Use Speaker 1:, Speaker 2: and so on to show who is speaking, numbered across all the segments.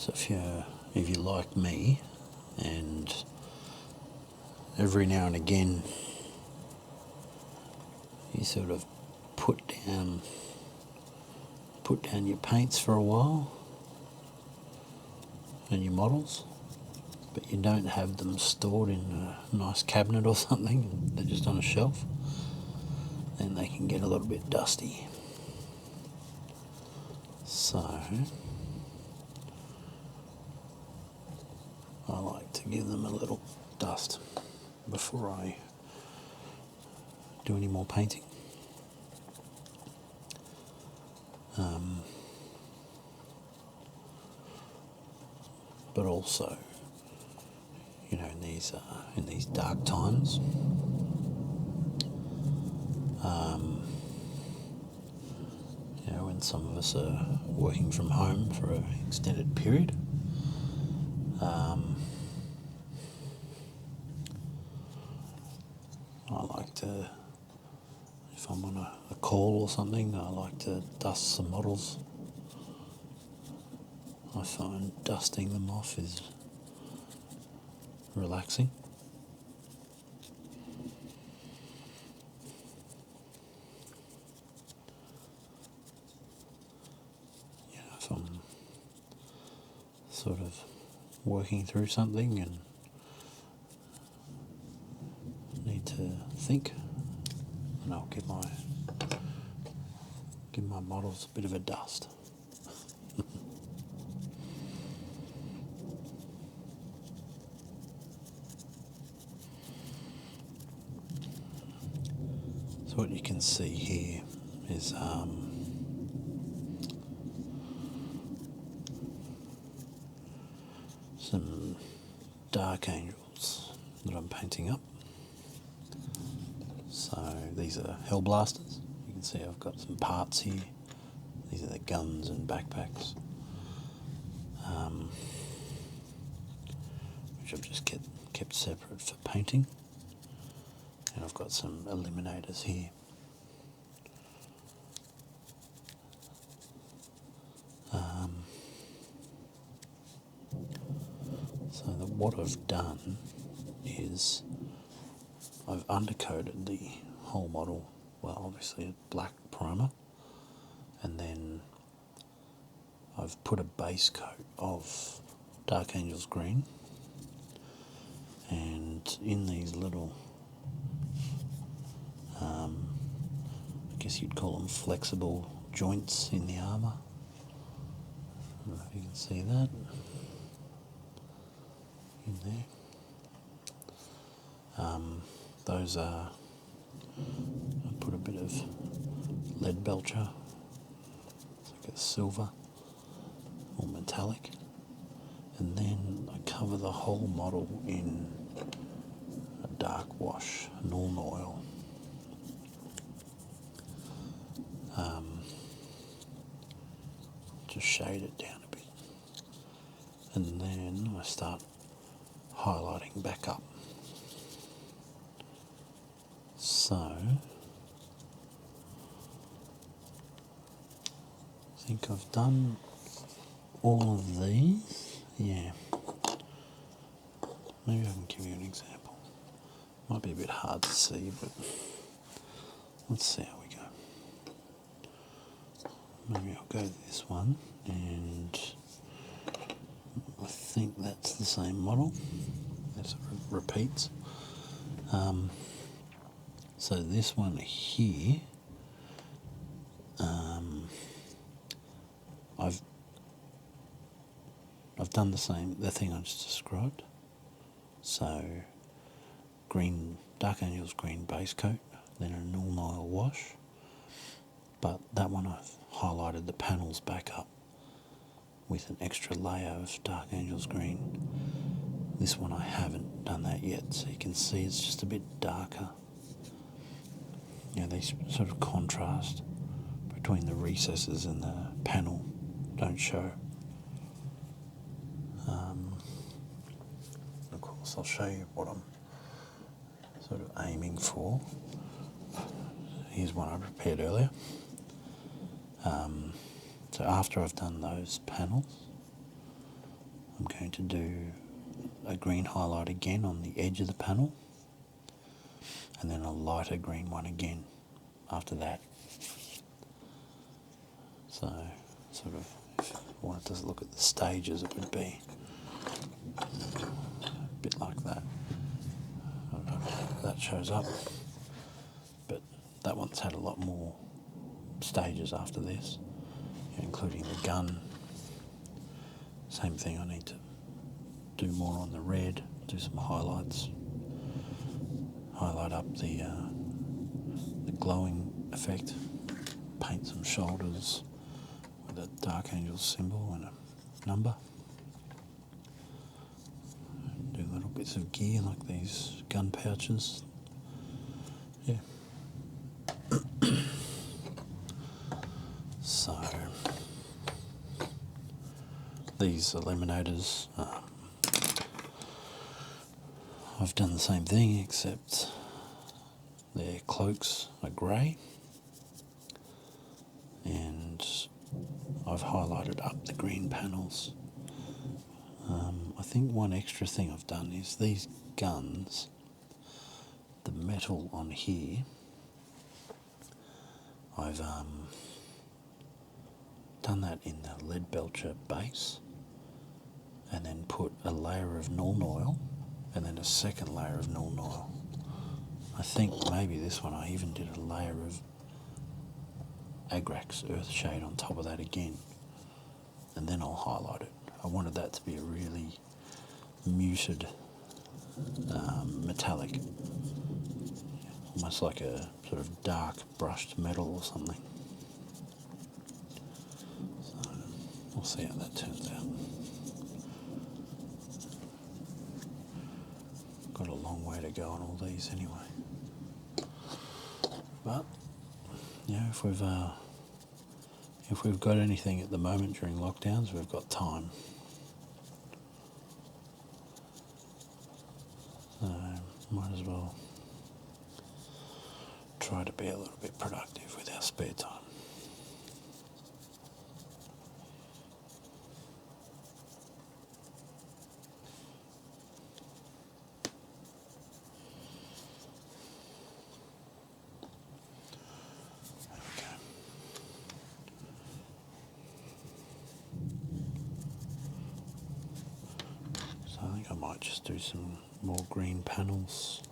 Speaker 1: So if you're like me, and every now and again you sort of put down your paints for a while and your models, but you don't have them stored in a nice cabinet or something, they're just on a shelf, then they can get a little bit dusty. So I like to give them a little dust before I do any more painting. But also, in these dark times, when some of us are working from home for an extended period, I like to, if I'm on a call or something, I like to dust some models. I find dusting them off is relaxing. If I'm sort of working through something and need to think, and I'll give my models a bit of a dust. So what you can see here is some dark angels that I'm painting up. So these are Hellblasters. You can see I've got some parts here. These are the guns and backpacks, which I've just kept separate for painting. And I've got some eliminators here. So what I've done is I've undercoated the whole model, well, obviously a black primer, and then I've put a base coat of Dark Angels green, and in these little, I guess you'd call them flexible joints in the armour. I don't know if you can see that in there. Those are, I put a bit of lead belcher, it's like a silver or metallic, and then I cover the whole model in a dark wash, Norn oil. Just shade it down a bit, and then I start highlighting back up. So I think I've done all of these. Yeah, maybe I can give you an example. Might be a bit hard to see, but let's see how we go. Maybe I'll go to this one, and I think that's the same model. It sort of repeats. So this one here, I've done the thing I just described. So Dark Angels green base coat, then a Norn oil wash. But that one I've highlighted the panels back up with an extra layer of Dark Angels green. This one I haven't done that yet, so you can see it's just a bit darker. These sort of contrast between the recesses and the panel don't show. Of course, I'll show you what I'm sort of aiming for. Here's one I prepared earlier. So after I've done those panels, I'm going to do a green highlight again on the edge of the panel, and then a lighter green one again after that. So, sort of, if I wanted to look at the stages, it would be a bit like that. I don't know if that shows up, but that one's had a lot more stages after this, including the gun. Same thing, I need to do more on the red, do some highlights, highlight up the glowing effect, paint some shoulders with a Dark Angel symbol and a number. Do little bits of gear like these gun pouches. Yeah. So these eliminators, I've done the same thing, except their cloaks are grey, and I've highlighted up the green panels. I think one extra thing I've done is these guns, the metal on here, I've done that in the lead belcher base, and then put a layer of Nuln Oil and then a second layer of Nuln Oil. I think maybe this one I even did a layer of Agrax Earthshade on top of that again, and then I'll highlight it. I wanted that to be a really muted metallic, almost like a sort of dark brushed metal or something. So we'll see how that turns out. Got a long way to go on all these anyway. But yeah, if we've got anything at the moment during lockdowns, we've got time. So might as well try to be a little bit productive with our spare time. I think I might just do some more green panels.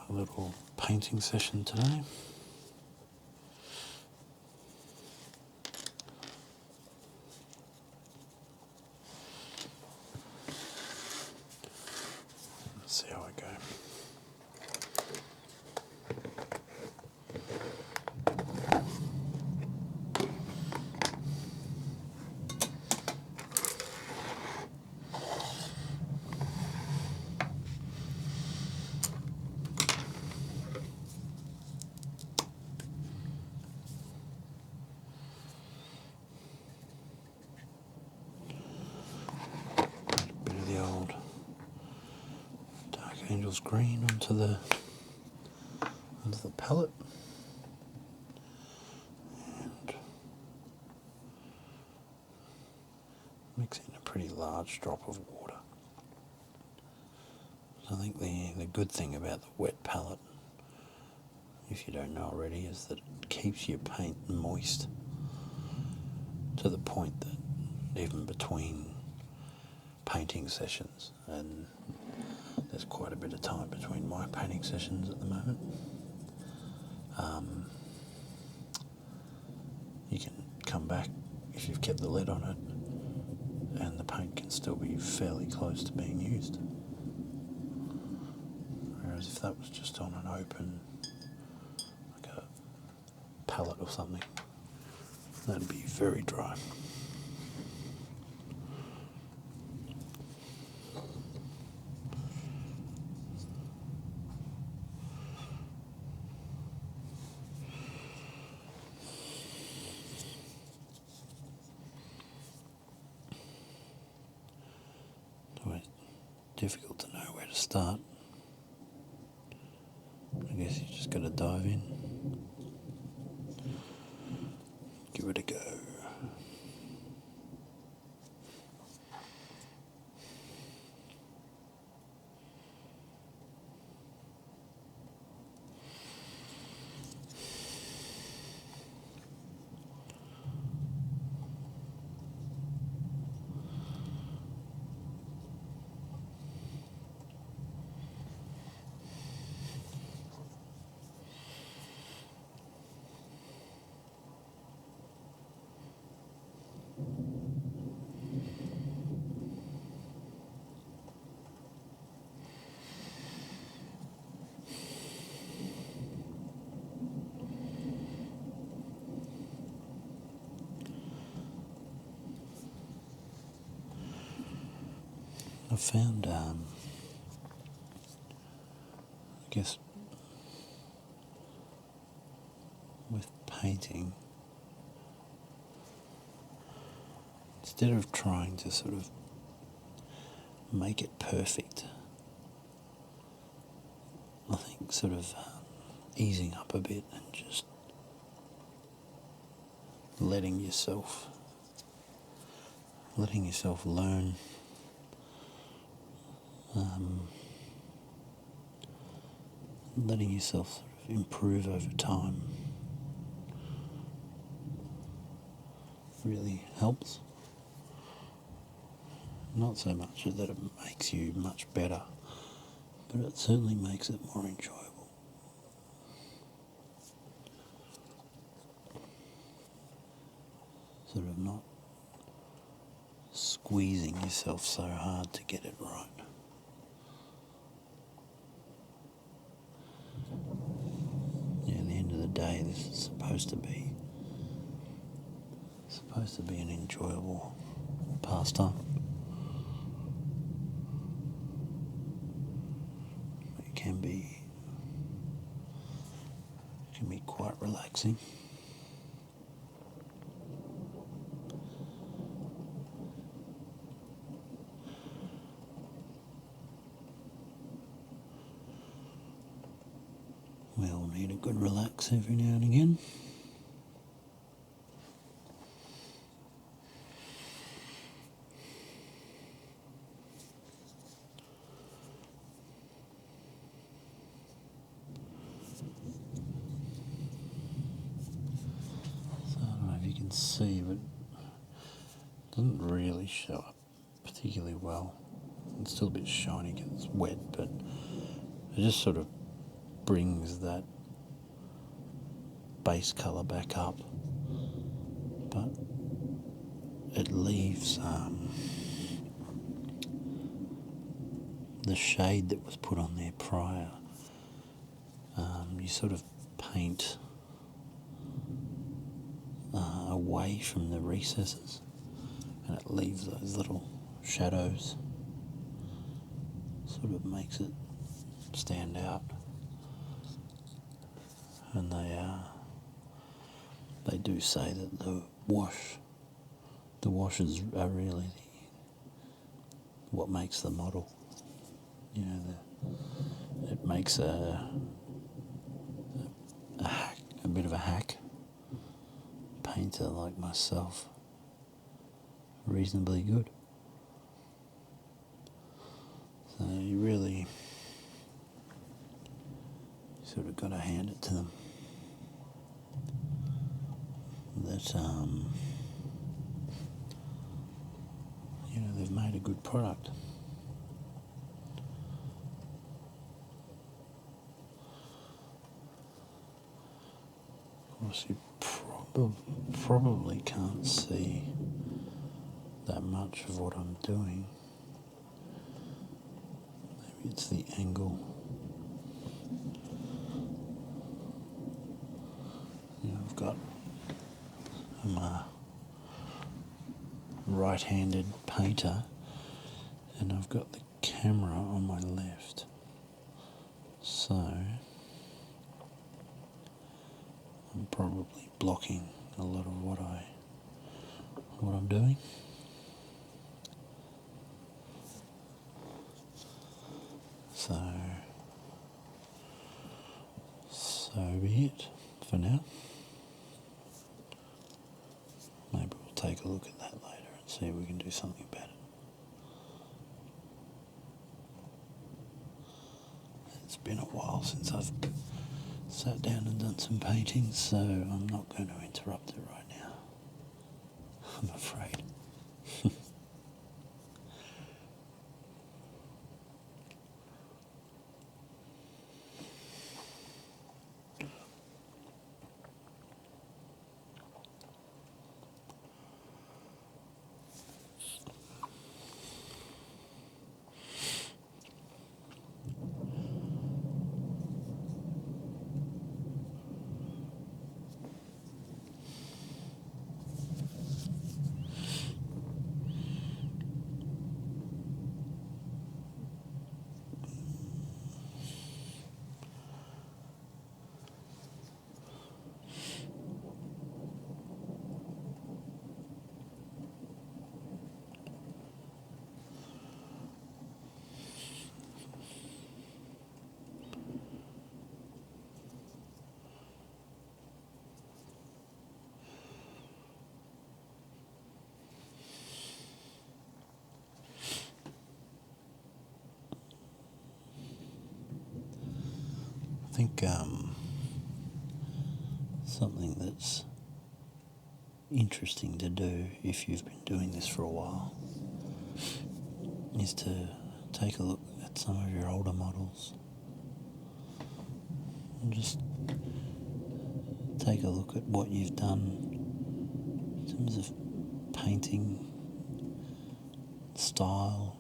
Speaker 1: A little painting session today. Let's see how I go. Angel's green onto the palette, and mix in a pretty large drop of water. So I think the good thing about the wet palette, if you don't know already, is that it keeps your paint moist to the point that even between painting sessions, and there's quite a bit of time between my painting sessions at the moment, you can come back if you've kept the lid on it and the paint can still be fairly close to being used. Whereas if that was just on an open, like a palette or something, that'd be very dry. Difficult to know where to start. I guess you just got to dive in, give it a go. I found, I guess, with painting, instead of trying to sort of make it perfect, I think sort of easing up a bit and just letting yourself learn, letting yourself sort of improve over time really helps. Not so much that it makes you much better, but it certainly makes it more enjoyable. Sort of not squeezing yourself so hard to get it right. Yeah, at the end of the day, this is supposed to be an enjoyable pastime. It can be quite relaxing. We all need a good relax every now and again. So I don't know if you can see, but it doesn't really show up particularly well. It's still a bit shiny because it's wet, but it just sort of brings that base colour back up, but it leaves the shade that was put on there prior. You sort of paint away from the recesses, and it leaves those little shadows. Sort of makes it stand out, and they do say that the washes are really what makes the model. You know, it makes a bit of a hack painter like myself reasonably good. So you really sort of got to hand it to them that they've made a good product. Of course, you probably can't see that much of what I'm doing. Maybe it's the angle. I'm a right-handed painter, and I've got the camera on my left, so I'm probably blocking a lot of what I'm doing. So be it for now. Maybe we'll take a look at that later and see if we can do something about it. It's been a while since I've sat down and done some painting, so I'm not going to interrupt it right now, I'm afraid. think something that's interesting to do if you've been doing this for a while is to take a look at some of your older models and just take a look at what you've done in terms of painting, style,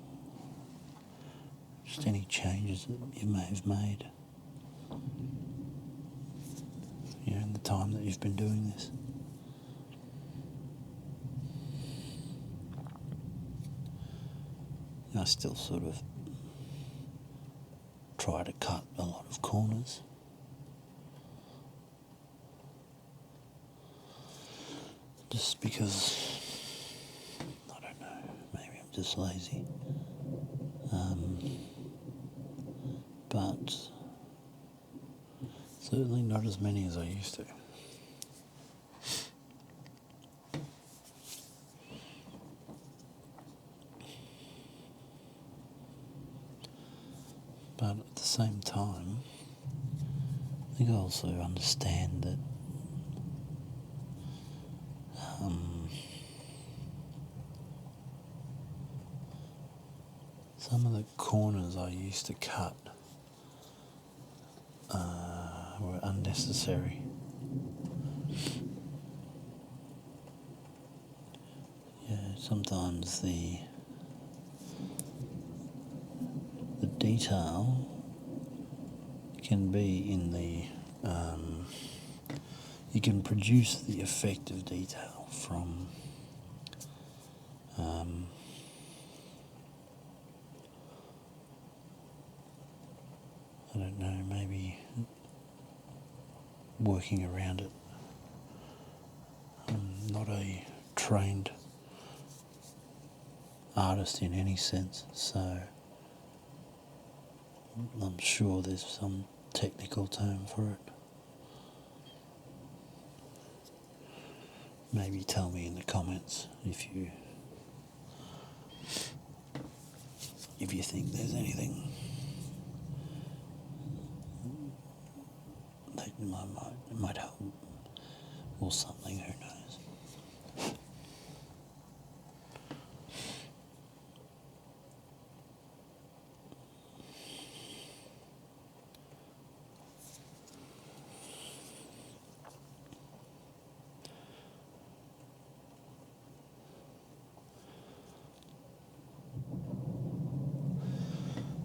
Speaker 1: just any changes that you may have made, in the time that you've been doing this. I still sort of try to cut a lot of corners. Just because, I don't know, maybe I'm just lazy. But certainly not as many as I used to. But at the same time, I think I also understand that some of the corners I used to cut were unnecessary. Sometimes the detail can be in the you can produce the effect of detail from I don't know, maybe working around it. I'm not a trained artist in any sense, so I'm sure there's some technical term for it. Maybe tell me in the comments if you think there's anything that might help or something, who knows.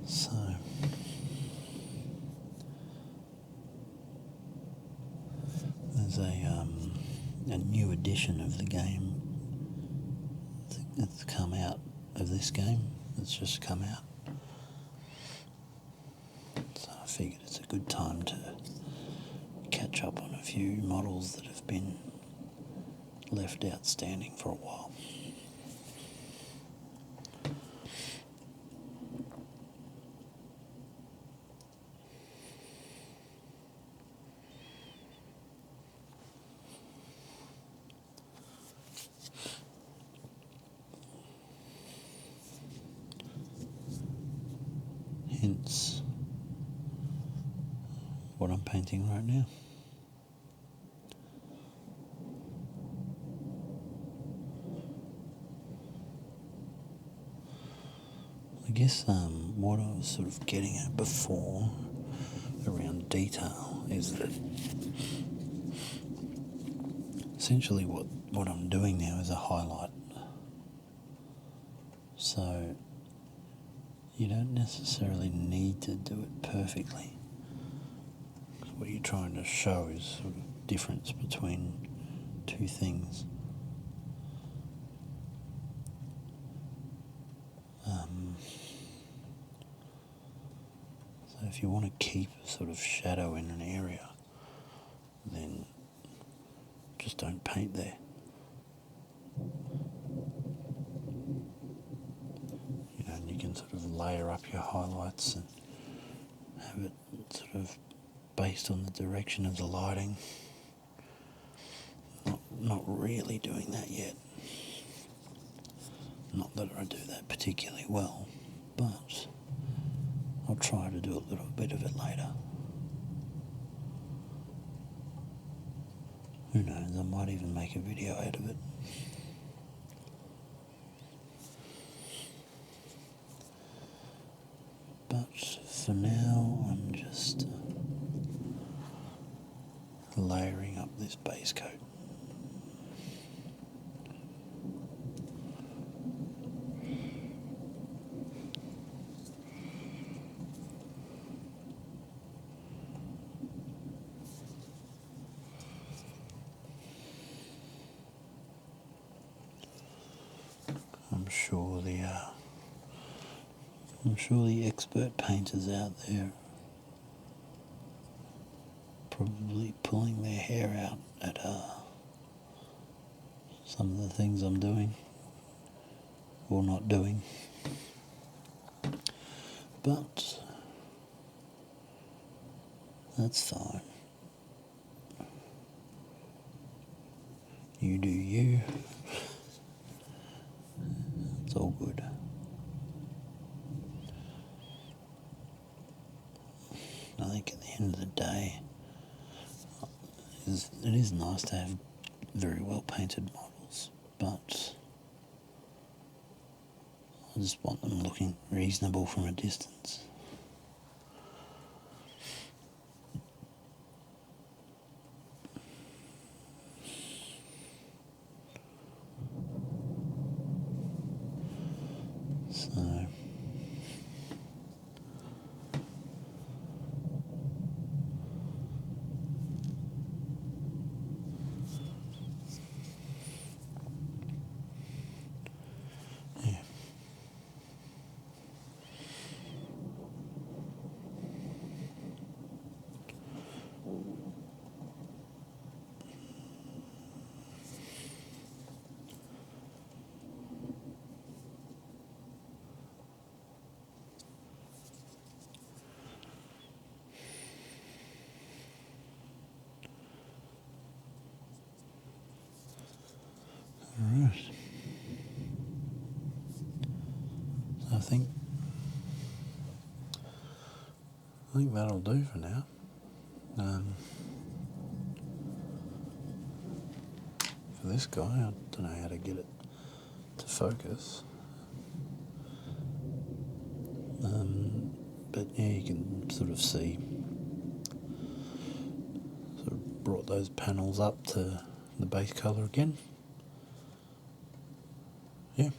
Speaker 1: So, there's a new edition of the game that's come out, of this game that's just come out. So I figured it's a good time to catch up on a few models that have been left outstanding for a while. Hence what I'm painting right now. I guess what I was sort of getting at before around detail is that essentially what I'm doing now is a highlight. So you don't necessarily need to do it perfectly. What you're trying to show is sort of difference between two things. So if you want to keep a sort of shadow in an area, then just don't paint there. And you can sort of layer up your highlights and have it sort of based on the direction of the lighting. Not really doing that yet. Not that I do that particularly well, but I'll try to do a little bit of it later. Who knows, I might even make a video out of it. But for now, I'm just layering up this base coat. I'm sure the expert painters out there probably pulling their hair out at some of the things I'm doing or not doing. But that's fine. You do you. It's all good. I think at the end of the day, it is nice to have very well painted models, but I just want them looking reasonable from a distance. So yeah. Alright. So I think that'll do for now. For this guy, I don't know how to get it to focus. But yeah, you can sort of see, sort of brought those panels up to the base colour again. Yeah,